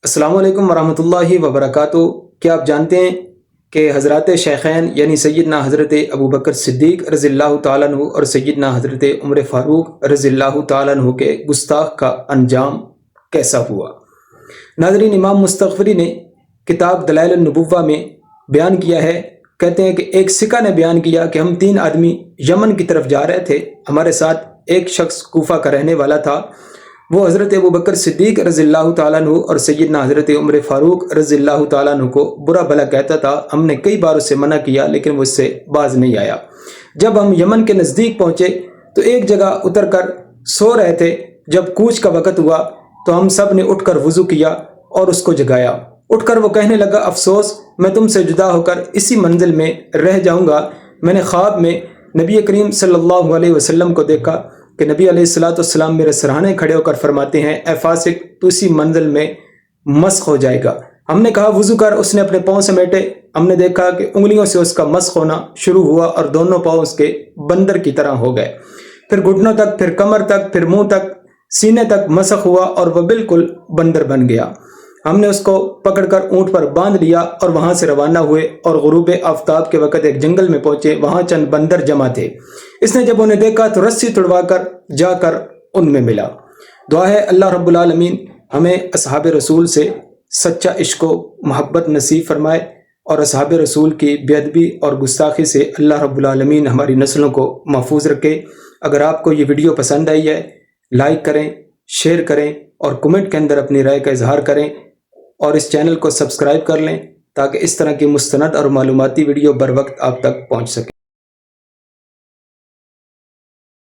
السلام علیکم ورحمۃ اللہ وبرکاتہ۔ کیا آپ جانتے ہیں کہ حضرات شیخین یعنی سیدنا حضرت ابو بکر صدیق رضی اللہ تعالیٰ عنہ اور سیدنا حضرت عمر فاروق رضی اللہ تعالیٰ عنہ کے گستاخ کا انجام کیسا ہوا؟ ناظرین، امام مستغفری نے کتاب دلائل النبوہ میں بیان کیا ہے، کہتے ہیں کہ ایک سکہ نے بیان کیا کہ ہم 3 آدمی یمن کی طرف جا رہے تھے، ہمارے ساتھ ایک شخص کوفہ کا رہنے والا تھا، وہ حضرت ابو بکر صدیق رضی اللہ تعالیٰ عنہ اور سیدنا حضرت عمر فاروق رضی اللہ تعالیٰ عنہ کو برا بھلا کہتا تھا۔ ہم نے کئی بار اسے منع کیا لیکن وہ اس سے باز نہیں آیا۔ جب ہم یمن کے نزدیک پہنچے تو ایک جگہ اتر کر سو رہے تھے۔ جب کوچ کا وقت ہوا تو ہم سب نے اٹھ کر وضو کیا اور اس کو جگایا۔ اٹھ کر وہ کہنے لگا، افسوس، میں تم سے جدا ہو کر اسی منزل میں رہ جاؤں گا۔ میں نے خواب میں نبی کریم صلی اللہ علیہ وسلم کو دیکھا کہ نبی علیہ السلام میرے سرہانے کھڑے ہو کر فرماتے ہیں، اے فاسق، تو اسی منزل میں مسخ ہو جائے گا۔ ہم نے کہا وضو کر۔ اس نے اپنے پاؤں سمیٹے۔ ہم نے دیکھا کہ انگلیوں سے اس کا مسخ ہونا شروع ہوا اور دونوں پاؤں اس کے بندر کی طرح ہو گئے۔ پھر گھٹنوں تک، پھر کمر تک، پھر منہ تک، سینے تک مسخ ہوا اور وہ بالکل بندر بن گیا۔ ہم نے اس کو پکڑ کر اونٹ پر باندھ لیا اور وہاں سے روانہ ہوئے اور غروب آفتاب کے وقت ایک جنگل میں پہنچے۔ وہاں چند بندر جمع تھے۔ اس نے جب انہیں دیکھا تو رسی توڑوا کر جا کر ان میں ملا۔ دعا ہے اللہ رب العالمین ہمیں اصحاب رسول سے سچا عشق و محبت نصیب فرمائے، اور اصحاب رسول کی بے ادبی اور گستاخی سے اللہ رب العالمین ہماری نسلوں کو محفوظ رکھے۔ اگر آپ کو یہ ویڈیو پسند آئی ہے، لائک کریں، شیئر کریں اور کمنٹ کے اندر اپنی رائے کا اظہار کریں، اور اس چینل کو سبسکرائب کر لیں تاکہ اس طرح کی مستند اور معلوماتی ویڈیو بر وقت آپ تک پہنچ سکے۔